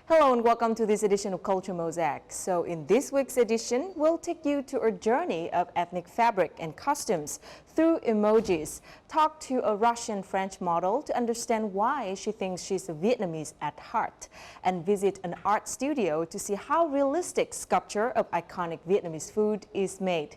Hello and welcome to this edition of Culture Mosaic. So in this week's edition, we'll take you to a journey of ethnic fabric and costumes through emojis, talk to a Russian French model to understand why she thinks she's a Vietnamese at heart, and visit an art studio to see how realistic sculpture of iconic Vietnamese food is made.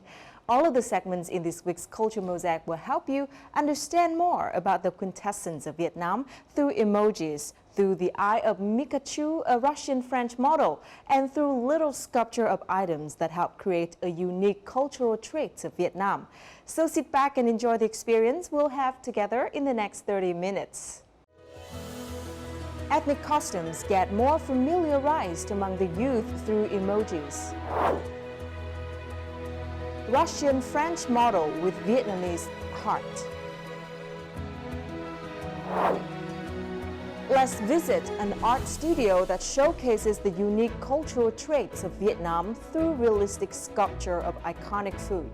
All of the segments in this week's Culture Mosaic will help you understand more about the quintessence of Vietnam through emojis, through the eye of Mikachu, a Russian French model, and through little sculpture of items that help create a unique cultural traits of Vietnam. So sit back and enjoy the experience we'll have together in the next 30 minutes. Ethnic costumes get more familiarized among the youth through emojis. Russian French model with Vietnamese heart. Let's visit an art studio that showcases the unique cultural traits of Vietnam through realistic sculpture of iconic food.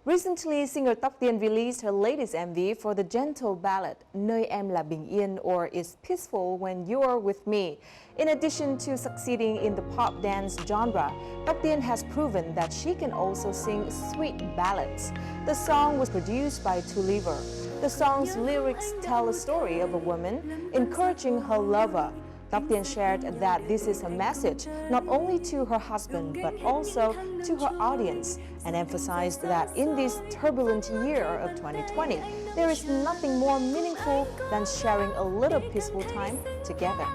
Recently, singer Tóc Tiên released her latest MV for the gentle ballad Nơi Em Là Bình Yên, or It's Peaceful When You're With Me. In addition to succeeding in the pop dance genre, Tóc Tiên has proven that she can also sing sweet ballads. The song was produced by Tulliver. The song's lyrics tell a story of a woman encouraging her lover. Tóc Tiên shared that this is a message not only to her husband but also to her audience, and emphasized that in this turbulent year of 2020, there is nothing more meaningful than sharing a little peaceful time together.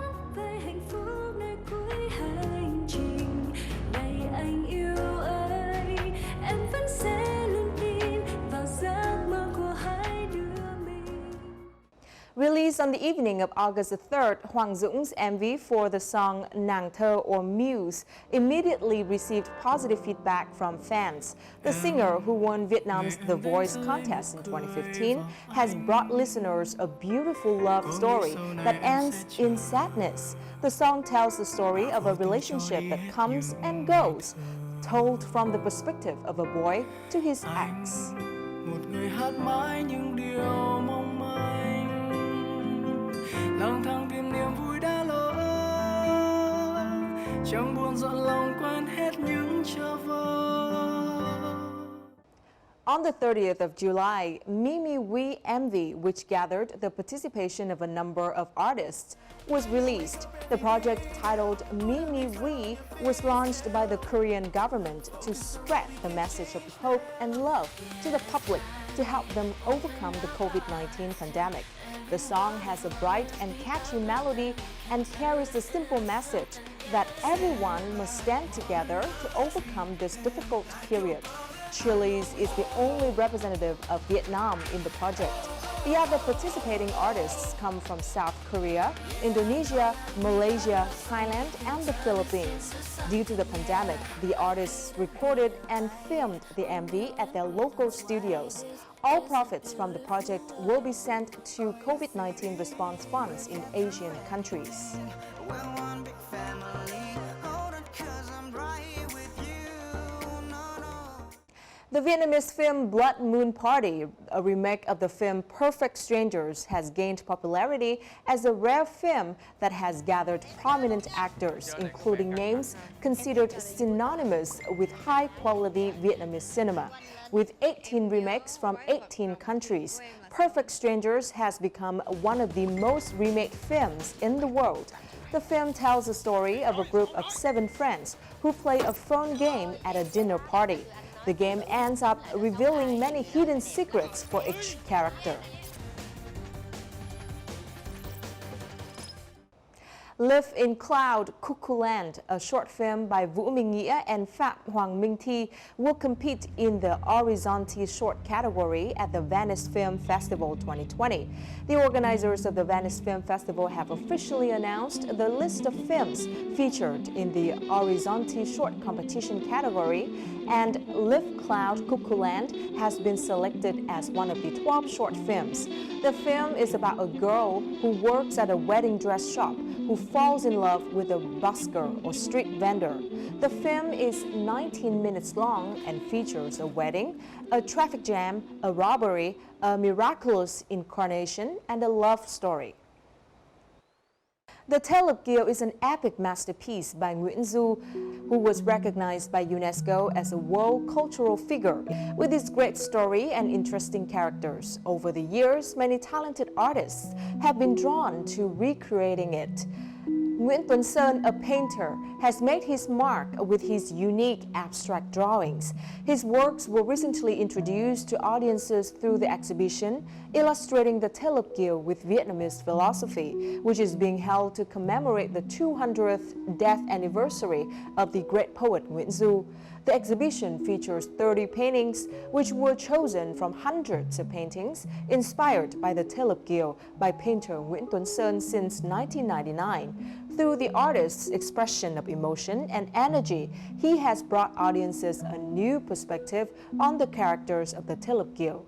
Released on the evening of August 3rd, Hoàng Dũng MV for the song Nàng Thơ or Muse immediately received positive feedback from fans. The singer, who won Vietnam's The Voice contest in 2015, has brought listeners a beautiful love story that ends in sadness. The song tells the story of a relationship that comes and goes, told from the perspective of a boy to his ex. Lang thang tìm niềm vui đã lỡ, chẳng buồn dọn lòng quên hết những chờ vơ. On the 30th of July, Mimi We MV, which gathered the participation of a number of artists, was released. The project, titled Mimi We, was launched by the Korean government to spread the message of hope and love to the public to help them overcome the COVID-19 pandemic. The song has a bright and catchy melody and carries the simple message that everyone must stand together to overcome this difficult period. Chili's is the only representative of Vietnam in the project. The other participating artists come from South Korea, Indonesia, Malaysia, Thailand, and the Philippines. Due to the pandemic, the artists recorded and filmed the MV at their local studios. All profits from the project will be sent to COVID-19 response funds in Asian countries. The Vietnamese film Blood Moon Party, a remake of the film Perfect Strangers, has gained popularity as a rare film that has gathered prominent actors, including names considered synonymous with high-quality Vietnamese cinema. With 18 remakes from 18 countries, Perfect Strangers has become one of the most remade films in the world. The film tells the story of a group of 7 friends who play a phone game at a dinner party. The game ends up revealing many hidden secrets for each character. Live in Cloud, Cuckoo Land, a short film by Vũ Minh Nghĩa and Phạm Hoàng Minh Thi, will compete in the Horizonte short category at the Venice Film Festival 2020. The organizers of the Venice Film Festival have officially announced the list of films featured in the Horizonte short competition category, and Live Cloud, Cuckoo Land has been selected as one of the 12 short films. The film is about a girl who works at a wedding dress shop who falls in love with a busker or street vendor. The film is 19 minutes long and features a wedding, a traffic jam, a robbery, a miraculous incarnation, and a love story. The Tale of Kiều is an epic masterpiece by Nguyễn Du, who was recognized by UNESCO as a world cultural figure. With its great story and interesting characters, over the years, many talented artists have been drawn to recreating it. Nguyễn Tuấn Sơn, a painter, has made his mark with his unique abstract drawings. His works were recently introduced to audiences through the exhibition, illustrating the Tale of Kiều with Vietnamese philosophy, which is being held to commemorate the 200th death anniversary of the great poet Nguyễn Du. The exhibition features 30 paintings, which were chosen from hundreds of paintings inspired by the Tale of Kiều by painter Nguyễn Tuấn Sơn since 1999. Through the artist's expression of emotion and energy, he has brought audiences a new perspective on the characters of the Tale of Kiều.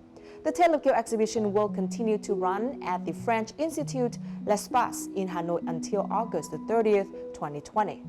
The Tale of Kiều exhibition will continue to run at the French Institute L'Espace in Hanoi until August 30th, 2020.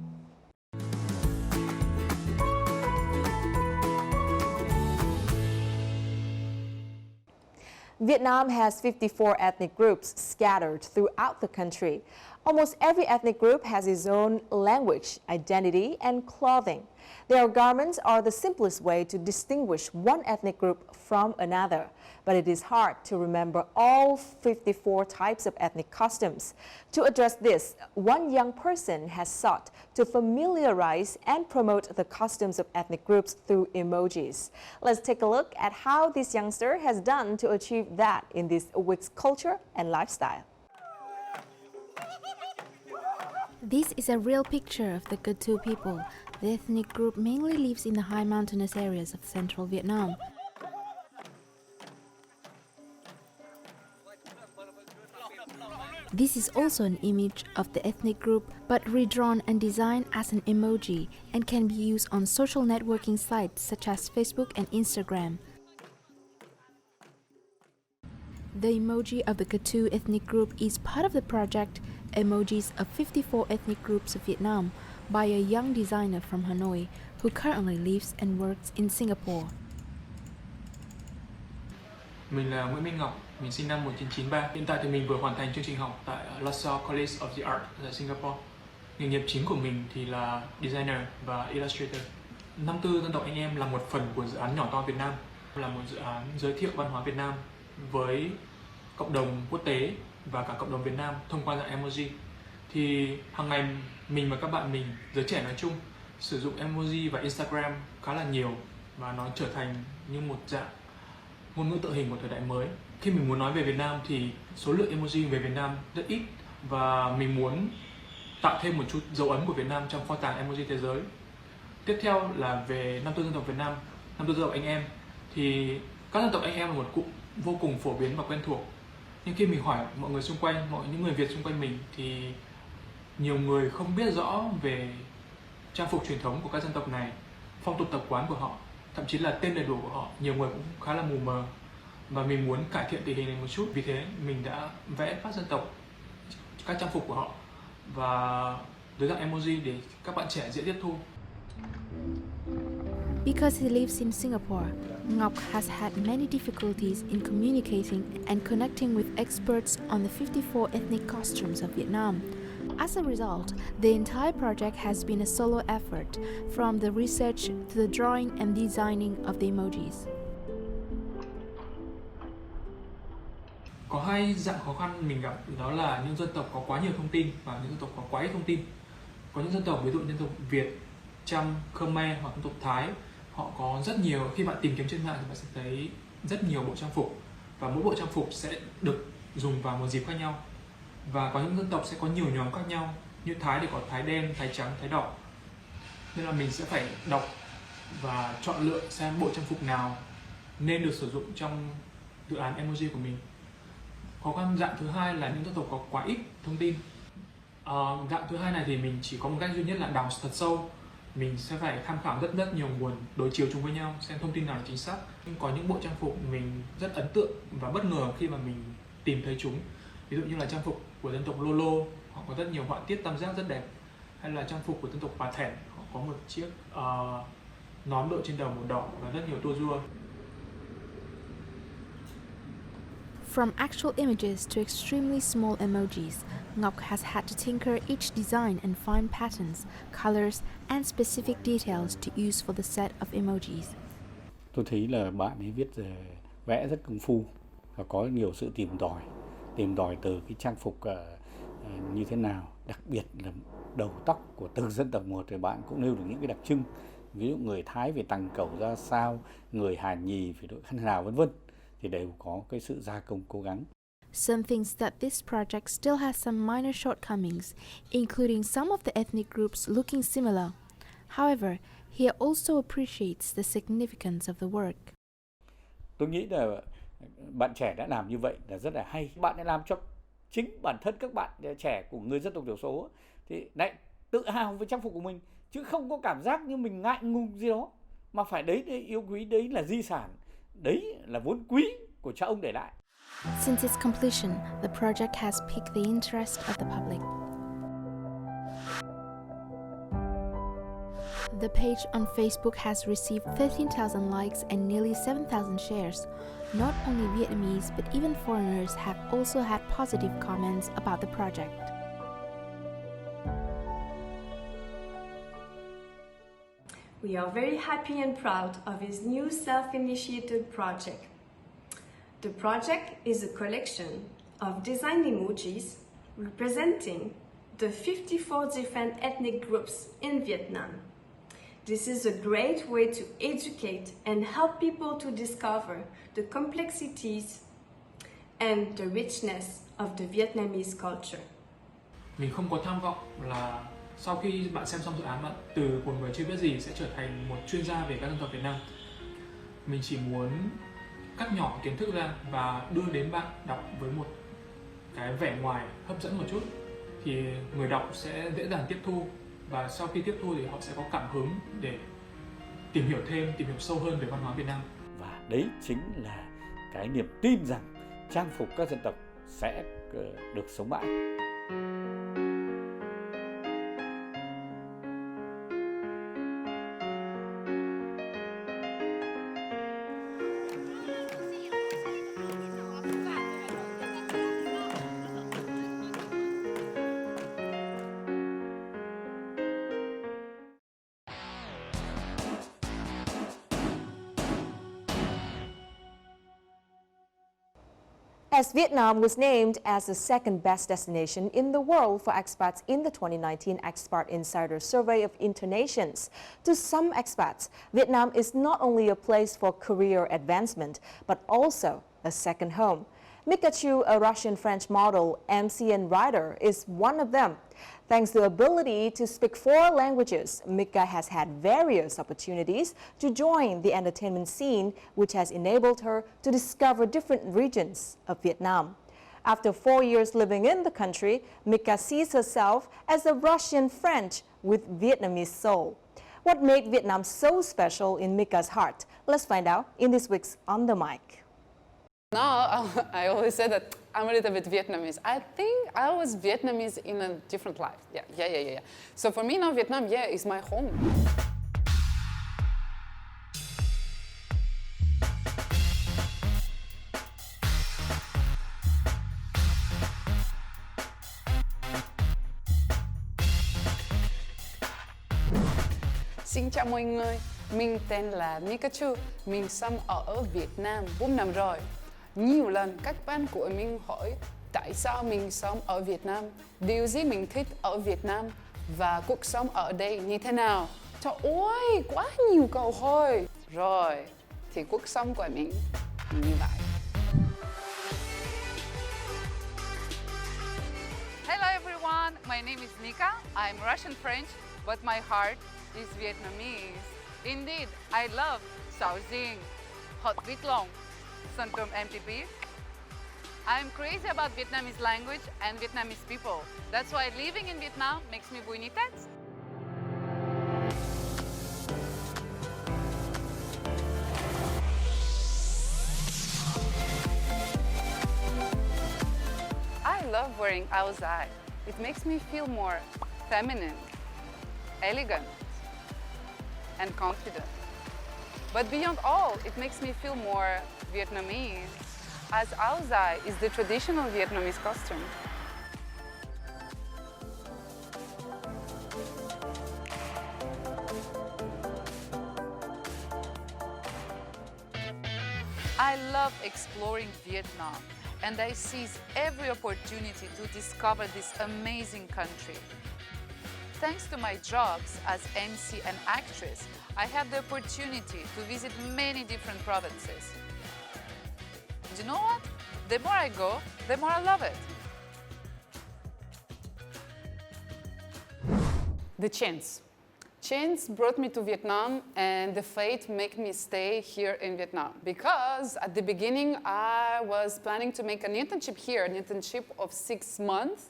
Vietnam has 54 ethnic groups scattered throughout the country. Almost every ethnic group has its own language, identity, and clothing. Their garments are the simplest way to distinguish one ethnic group from another, but it is hard to remember all 54 types of ethnic costumes. To address this, one young person has sought to familiarize and promote the costumes of ethnic groups through emojis. Let's take a look at how this youngster has done to achieve that in this week's culture and lifestyle. This is a real picture of the Cơ Tu people. The ethnic group mainly lives in the high mountainous areas of central Vietnam. This is also an image of the ethnic group, but redrawn and designed as an emoji and can be used on social networking sites such as Facebook and Instagram. The emoji of the Cơ Tu ethnic group is part of the project Emojis of 54 Ethnic Groups of Vietnam by a young designer from Hanoi who currently lives and works in Singapore. Mình là Nguyễn Minh Ngọc, mình sinh năm 1993. Hiện tại thì mình vừa hoàn thành chương trình học tại LaSalle College of the Arts ở Singapore. Nghề nghiệp chính của mình thì là designer và illustrator. Năm tư dân tộc anh em là một phần của dự án Nhỏ to Việt Nam, là một dự án giới thiệu văn hóa Việt Nam với cộng đồng quốc tế và cả cộng đồng Việt Nam thông qua dạng emoji. Thì hàng ngày mình và các bạn mình, giới trẻ nói chung, sử dụng emoji và Instagram khá là nhiều và nó trở thành như một dạng ngôn ngữ tượng hình của thời đại mới. Khi mình muốn nói về Việt Nam thì số lượng emoji về Việt Nam rất ít và mình muốn tạo thêm một chút dấu ấn của Việt Nam trong kho tàng emoji thế giới. Tiếp theo là về năm tư dân tộc Việt Nam, năm tư dân tộc anh em. Thì các dân tộc anh em là một cụm vô cùng phổ biến và quen thuộc. Nhưng khi mình hỏi mọi người xung quanh, những người Việt xung quanh mình thì nhiều người không biết rõ về trang phục truyền thống của các dân tộc này, phong tục tập quán của họ, thậm chí là tên đầy đủ của họ. Nhiều người cũng khá là mù mờ và mình muốn cải thiện tình hình này một chút. Vì thế mình đã vẽ các dân tộc, các trang phục của họ và dưới dạng emoji để các bạn trẻ dễ tiếp thu. Because he lives in Singapore, Ngọc has had many difficulties in communicating and connecting with experts on the 54 ethnic costumes of Vietnam. As a result, the entire project has been a solo effort, from the research to the drawing and designing of the emojis. Có hai dạng khó khăn mình gặp, đó là những dân tộc có quá nhiều thông tin và những dân tộc có quá ít thông tin. Có những dân tộc, ví dụ dân tộc Việt, Chăm, Khmer hoặc dân tộc Thái, họ có rất nhiều, khi bạn tìm kiếm trên mạng thì bạn sẽ thấy rất nhiều bộ trang phục và mỗi bộ trang phục sẽ được dùng vào một dịp khác nhau. Và có những dân tộc sẽ có nhiều nhóm khác nhau, như Thái thì có Thái đen, Thái trắng, Thái đỏ. Nên là mình sẽ phải đọc và chọn lựa xem bộ trang phục nào nên được sử dụng trong dự án emoji của mình. Khó khăn dạng thứ hai là những dân tộc có quá ít thông tin. Dạng thứ hai này thì mình chỉ có một cách duy nhất là đào thật sâu. Mình sẽ phải tham khảo rất nhiều nguồn, đối chiếu chúng với nhau xem thông tin nào là chính xác. Nhưng có những bộ trang phục mình rất ấn tượng và bất ngờ khi mà mình tìm thấy chúng. Ví dụ như là trang phục của dân tộc Lô Lô họ có rất nhiều họa tiết tam giác rất đẹp, hay là trang phục của dân tộc Pà Thèn, họ có một chiếc nón đội trên đầu màu đỏ và rất nhiều tua rua. From actual images to extremely small emojis, Ngọc has had to tinker each design and find patterns, colors, and specific details to use for the set of emojis. Tôi thấy là bạn ấy viết vẽ rất công phu và có nhiều sự tìm tòi từ cái trang phục như thế nào, đặc biệt là đầu tóc của từng dân tộc một thì bạn cũng nêu được những cái đặc trưng, ví dụ người Thái về tằng cẩu ra sao, người Hàn Nhì về đội khăn rào vân vân, thì đều có cái sự gia công cố gắng. Some thinks that this project still has some minor shortcomings, including some of the ethnic groups looking similar. However, he also appreciates the significance of the work. Tôi nghĩ là bạn trẻ đã làm như vậy là rất là hay. Bạn đã làm cho chính bản thân các bạn trẻ của người dân tộc thiểu số thì lại tự hào với trang phục của mình, chứ không có cảm giác như mình ngại ngùng gì đó, mà phải đấy yêu quý, đấy là di sản, đấy là vốn quý của cha ông để lại. Since its completion, the project has piqued the interest of the public. The page on Facebook has received 13,000 likes and nearly 7,000 shares. Not only Vietnamese, but even foreigners have also had positive comments about the project. We are very happy and proud of his new self-initiated project. The project is a collection of design emojis representing the 54 different ethnic groups in Vietnam. This is a great way to educate and help people to discover the complexities and the richness of the Vietnamese culture. Mình không có tham vọng là sau khi bạn xem xong dự án, bạn từ một người chưa biết gì sẽ trở thành một chuyên gia về các dân tộc Việt Nam. Mình chỉ muốn cắt nhỏ kiến thức ra và đưa đến bạn đọc với một cái vẻ ngoài hấp dẫn một chút, thì người đọc sẽ dễ dàng tiếp thu, và sau khi tiếp thu thì họ sẽ có cảm hứng để tìm hiểu sâu hơn về văn hóa Việt Nam. Và đấy chính là cái niềm tin rằng trang phục các dân tộc sẽ được sống mãi. As Vietnam was named as the second best destination in the world for expats in the 2019 Expat Insider Survey of Internations, to some expats, Vietnam is not only a place for career advancement, but also a second home. Mika Chu, a Russian-French model, MC and writer, is one of them. Thanks to the ability to speak 4 languages, Mika has had various opportunities to join the entertainment scene, which has enabled her to discover different regions of Vietnam. After 4 years living in the country, Mika sees herself as a Russian-French with Vietnamese soul. What made Vietnam so special in Mika's heart? Let's find out in this week's On the Mic. Now, I always say that I'm a little bit Vietnamese. I think I was Vietnamese in a different life. Yeah. So for me now, Vietnam, is my home. Xin chào mọi người, mình tên là Mikachu, mình sống ở Việt Nam 4 năm rồi. Nhiều lần các bạn của mình hỏi tại sao mình sống ở Việt Nam, điều gì mình thích ở Việt Nam và cuộc sống ở đây như thế nào. Trời ơi, quá nhiều câu hỏi. Rồi, thì cuộc sống của mình như vậy. Hello everyone, my name is Nika. I'm Russian French, but my heart is Vietnamese. Indeed, I love Sao Dinh, hot vịt lông, Sơn Tôm MTP. I'm crazy about Vietnamese language and Vietnamese people. That's why living in Vietnam makes me vui như thế. I love wearing outside. It makes me feel more feminine, elegant, and confident. But beyond all, it makes me feel more Vietnamese, as áo dài is the traditional Vietnamese costume. I love exploring Vietnam, and I seize every opportunity to discover this amazing country. Thanks to my jobs as MC and actress, I had the opportunity to visit many different provinces. Do you know what? The more I go, the more I love it. The chance. Chance brought me to Vietnam, and the fate made me stay here in Vietnam. Because at the beginning, I was planning to make an internship here, an internship of 6 months.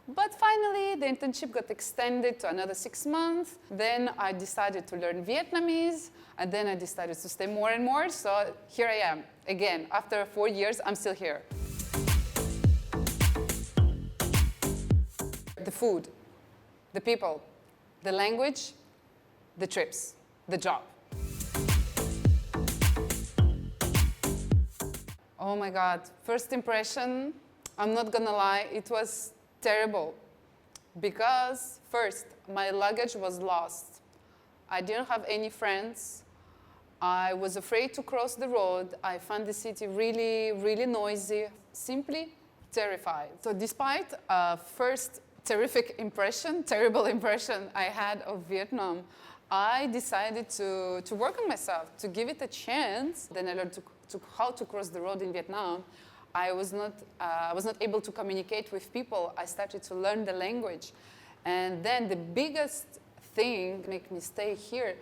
But finally, the internship got extended to another 6 months. Then I decided to learn Vietnamese, and then I decided to stay more and more. So here I am. Again, after 4 years, I'm still here. The food, the people, the language, the trips, the job. Oh my God, first impression, I'm not gonna lie, it was terrible. Because first, my luggage was lost. I didn't have any friends. I was afraid to cross the road. I found the city really, really noisy, simply terrified. So despite first terrible impression I had of Vietnam, I decided to work on myself, to give it a chance. Then I learned how to cross the road in Vietnam. I was not able to communicate with people. I started to learn the language. And then the biggest thing make me stay here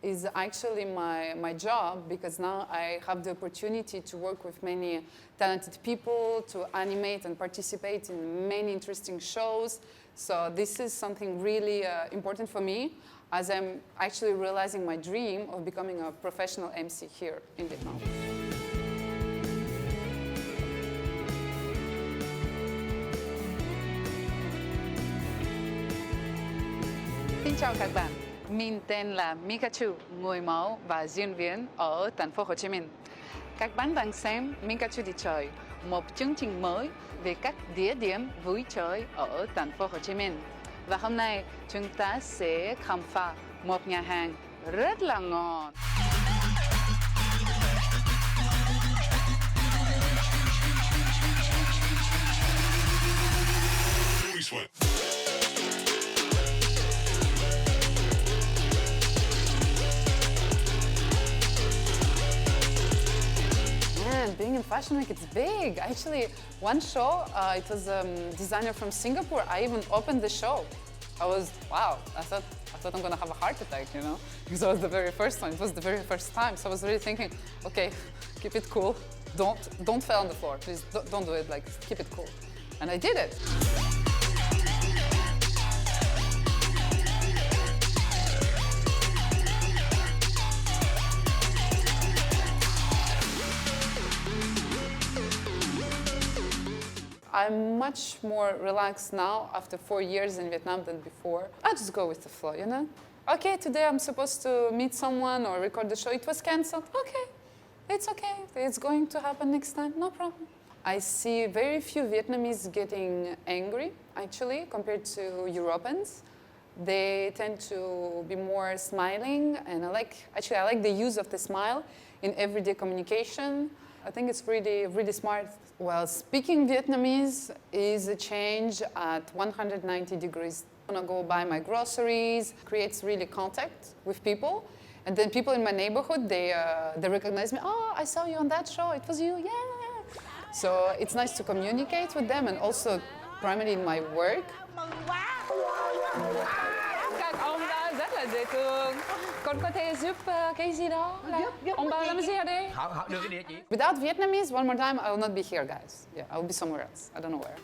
is actually my job, because now I have the opportunity to work with many talented people, to animate and participate in many interesting shows. So this is something really important for me, as I'm actually realizing my dream of becoming a professional MC here in Vietnam. Xin chào các bạn, mình tên là Mikachu, người mẫu và diễn viên ở thành phố Hồ Chí Minh. Các bạn đang xem Mikachu đi chơi, một chương trình mới về các địa điểm vui chơi ở thành phố Hồ Chí Minh. Và hôm nay chúng ta sẽ khám phá một nhà hàng rất là ngon. Being in Fashion Week, it's big. Actually, one show, it was a designer from Singapore. I even opened the show. I was, wow, I thought I'm gonna have a heart attack, you know? Because it was the very first one. It was the very first time. So I was really thinking, okay, keep it cool. Don't fall on the floor. Please don't do it, like, keep it cool. And I did it. I'm much more relaxed now after 4 years in Vietnam than before. I just go with the flow, you know? Okay, today I'm supposed to meet someone or record the show. It was cancelled. Okay, it's okay. It's going to happen next time. No problem. I see very few Vietnamese getting angry, actually, compared to Europeans. They tend to be more smiling, and I like the use of the smile in everyday communication. I think it's really, really smart. Well, speaking Vietnamese is a change at 190 degrees. I'm gonna go buy my groceries, creates really contact with people. And then people in my neighborhood, they recognize me. Oh, I saw you on that show, it was you, yeah. So it's nice to communicate with them, and also primarily in my work. Các ông đó rất là dễ thương. Con có thể giúp cái gì đó? Ông bảo làm gì ở đây? Họ đưa cái địa chỉ. Without Vietnamese, one more time, I will not be here, guys. Yeah, I will be somewhere else. I don't know where.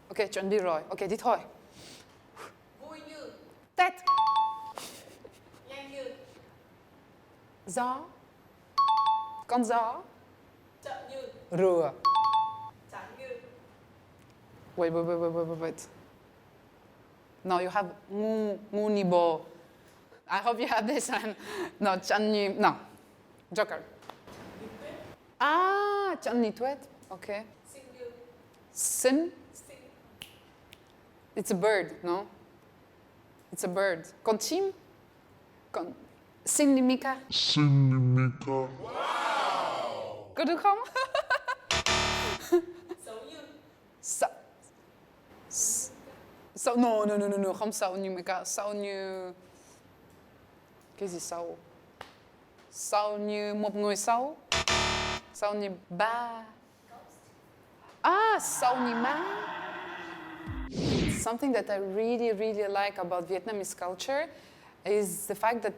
Ok, chuẩn bị rồi. Ok, đi thôi. Vui như, Tết. nhanh như, Gió. Con gió. Chậm như. Rùa. Chán như. Wait. No, you have ngu ni bo. I hope you have this one. No, chăn như. No. Joker. Ah, chăn ni tuet. Okay. Sinh như. Sin. Sinh. It's a bird, no? It's a bird. Con chim? Con... Xin ni Mika. Có được không? Xấu như. Sợ. Sợ. No. Không sợ như Mika. Sợ như... Cái gì xấu? Sợ như một người xấu. Sợ như ba. Ah, sợ như ma. Something that I really like about Vietnamese culture is the fact that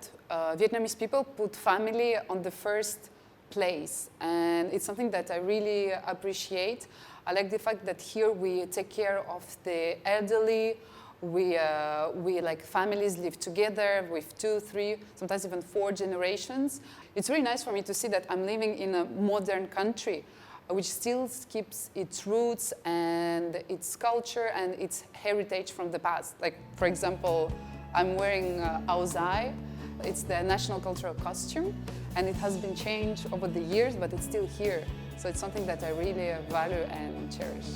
Vietnamese people put family on the first place, and it's something that I really appreciate. I like the fact that here we take care of the elderly. We like families live together with 2, 3, sometimes even 4 generations. It's really nice for me to see that I'm living in a modern country which still keeps its roots and its culture and its heritage from the past. Like, for example, I'm wearing áo dài. It's the national cultural costume, and it has been changed over the years, but it's still here. So it's something that I really value and cherish.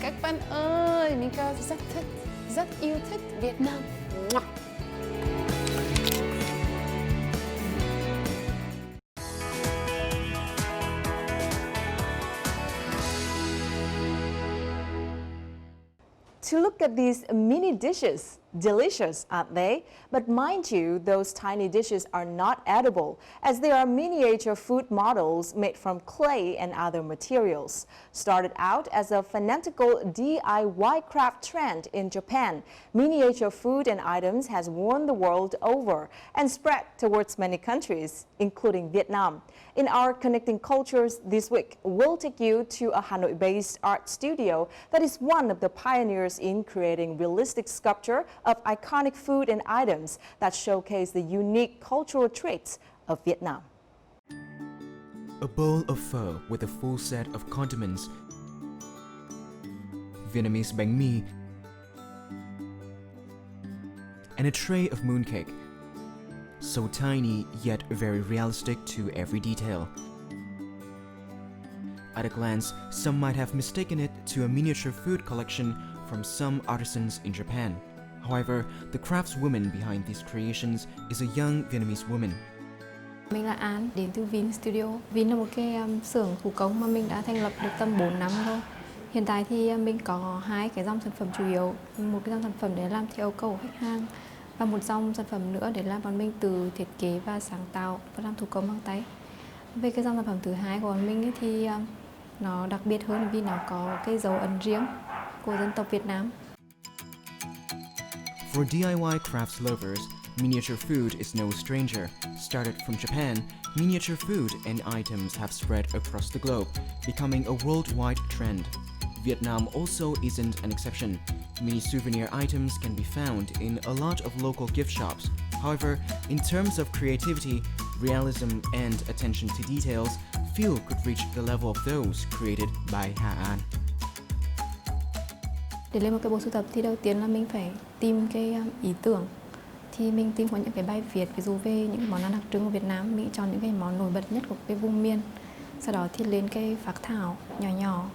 Các bạn ơi, Mika rất yêu thích Việt Nam. To look at these mini dishes, delicious, aren't they? But mind you, those tiny dishes are not edible, as they are miniature food models made from clay and other materials. Started out as a fanatical DIY craft trend in Japan, miniature food and items has won the world over and spread towards many countries, including Vietnam. In our Connecting Cultures this week, we'll take you to a Hanoi-based art studio that is one of the pioneers in creating realistic sculpture of iconic food and items that showcase the unique cultural traits of Vietnam. A bowl of pho with a full set of condiments, Vietnamese bánh mì, and a tray of mooncake. So tiny, yet very realistic to every detail. At a glance, some might have mistaken it to a miniature food collection from some artisans in Japan. However, the craftswoman behind these creations is a young Vietnamese woman. Mình là An, đến từ Vin Studio. Vin là một cái xưởng thủ công mà mình đã thành lập được tầm 4 năm thôi. Hiện tại thì mình có 2 cái dòng sản phẩm chủ yếu. Một cái dòng sản phẩm để làm theo yêu cầu của khách hàng, và một dòng sản phẩm nữa để làm bọn mình từ thiết kế và sáng tạo và làm thủ công bằng tay. Về cái dòng sản phẩm thứ hai của bọn mình ấy thì nó đặc biệt hơn vì nó có cái dấu ấn riêng của dân tộc Việt Nam. For DIY crafts lovers, miniature food is no stranger. Started from Japan, miniature food and items have spread across the globe, becoming a worldwide trend. Vietnam also isn't an exception. Mini souvenir items can be found in a lot of local gift shops. However, in terms of creativity, realism and attention to details, few could reach the level of those created by Hà An. Để lên một cái bộ sưu tập thì đầu tiên là mình phải tìm cái ý tưởng. Thì mình tìm có những cái bài viết, ví dụ về những món ăn đặc trưng của Việt Nam, mình chọn những cái món nổi bật nhất của cái vùng miền. Sau đó thì lên cái phác thảo nhỏ nhỏ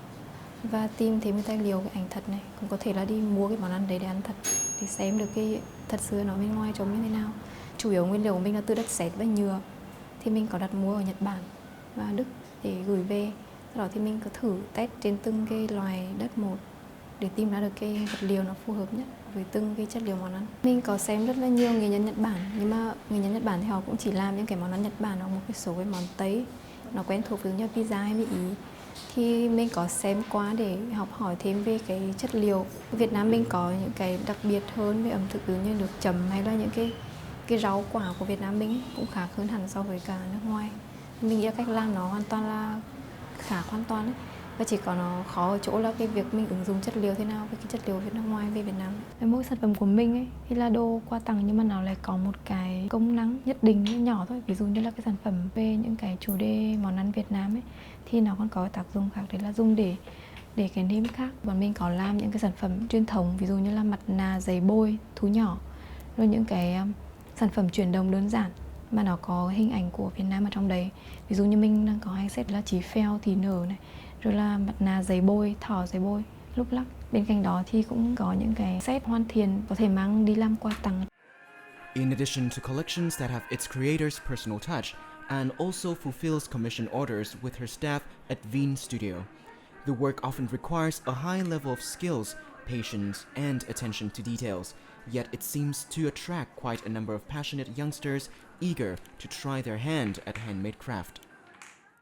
và tìm thêm cái tài liệu, cái ảnh thật này. Cũng có thể là đi mua cái món ăn đấy để ăn thật, để xem được cái thật sự nó bên ngoài trông như thế nào. Chủ yếu nguyên liệu của mình là từ đất sét và nhựa. Thì mình có đặt mua ở Nhật Bản và Đức để gửi về. Sau đó thì mình có thử test trên từng cái loài đất một để tìm ra được cái vật liệu nó phù hợp nhất với từng cái chất liệu món ăn. Mình có xem rất là nhiều nghệ nhân Nhật Bản, nhưng mà nghệ nhân Nhật Bản thì họ cũng chỉ làm những cái món ăn Nhật Bản hoặc một cái số cái món Tây nó quen thuộc, ví dụ như pizza hay mì Ý. Khi mình có xem qua để học hỏi thêm về cái chất liệu, Việt Nam mình có những cái đặc biệt hơn về ẩm thực, ví dụ như nước chấm hay là những cái rau quả của Việt Nam mình ấy, cũng khác hơn hẳn so với cả nước ngoài. Mình nghĩ là cách làm nó hoàn toàn là khác hoàn toàn ấy. Và chỉ có nó khó ở chỗ là cái việc mình ứng dụng chất liệu thế nào với cái chất liệu Việt Nam ngoài về Việt Nam. Mỗi sản phẩm của mình ấy thì là đồ quà tặng nhưng mà nó lại có một cái công năng nhất định nhỏ thôi. Ví dụ như là cái sản phẩm về những cái chủ đề món ăn Việt Nam ấy thì nó còn có tác dụng khác, đấy là dùng để cái nêm khác. Bọn mình có làm những cái sản phẩm truyền thống, ví dụ như là mặt nạ, giấy bôi, thú nhỏ, rồi những cái sản phẩm chuyển động đơn giản mà nó có hình ảnh của Việt Nam ở trong đấy. Ví dụ như mình đang có hai set là chí phèo, thì nở này, rồi là mặt nạ giấy bôi, thỏ giấy bôi, lúc lắc. Bên cạnh đó thì cũng có những cái set hoàn thiện có thể mang đi làm quà tặng. In addition to collections that have its creator's personal touch, Anne also fulfills commission orders with her staff at Veen Studio. The work often requires a high level of skills, patience, and attention to details, yet it seems to attract quite a number of passionate youngsters eager to try their hand at handmade craft.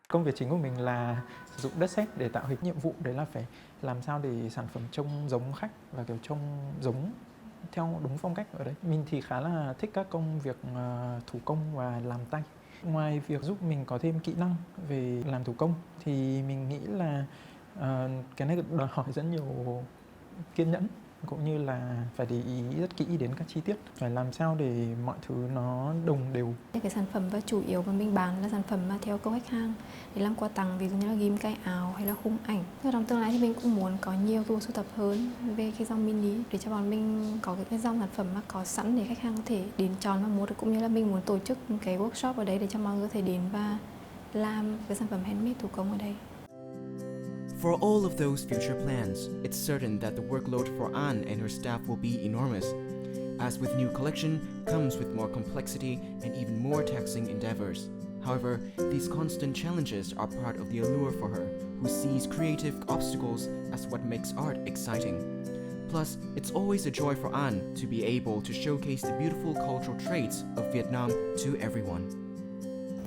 Công việc chính của mình là sử dụng đất sét để tạo hình. Nhiệm vụ đấy là phải làm sao để sản phẩm trông giống khách và kiểu trông giống theo đúng phong cách ở đấy. Mình thì khá là thích các công việc thủ công và làm tay. Ngoài việc giúp mình có thêm kỹ năng về làm thủ công thì mình nghĩ là cái này đòi hỏi rất nhiều kiên nhẫn, cũng như là phải để ý rất kỹ đến các chi tiết, phải làm sao để mọi thứ nó đồng đều. Cái sản phẩm và chủ yếu mà mình bán là sản phẩm mà theo câu khách hàng để làm quà tặng, ví dụ như là ghim cái áo hay là khung ảnh. Trong tương lai thì mình cũng muốn có nhiều cái bộ sưu tập hơn về cái dòng mini để cho bọn mình có cái dòng sản phẩm mà có sẵn để khách hàng có thể đến chọn và mua được, cũng như là mình muốn tổ chức cái workshop ở đấy để cho mọi người có thể đến và làm cái sản phẩm handmade thủ công ở đây. For all of those future plans, it's certain that the workload for Anne and her staff will be enormous. As with new collection comes with more complexity and even more taxing endeavors. However, these constant challenges are part of the allure for her, who sees creative obstacles as what makes art exciting. Plus, it's always a joy for Anne to be able to showcase the beautiful cultural traits of Vietnam to everyone.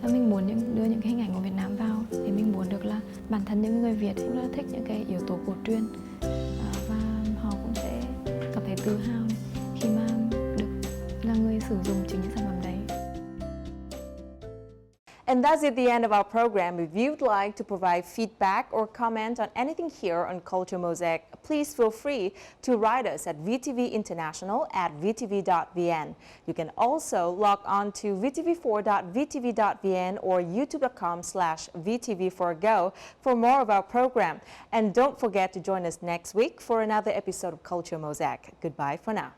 Mình muốn đưa những cái hình ảnh của Việt Nam vào thì mình muốn được là bản thân những người Việt cũng rất là thích những cái yếu tố cổ truyền, và họ cũng sẽ cảm thấy tự hào khi mà được là người sử dụng chính những sản phẩm đấy. And that's at the end of our program. If you'd like to provide feedback or comment on anything here on Culture Mosaic, please feel free to write us at vtvinternational@vtv.vn. You can also log on to vtv4.vtv.vn or youtube.com/vtv4go for more of our program. And don't forget to join us next week for another episode of Culture Mosaic. Goodbye for now.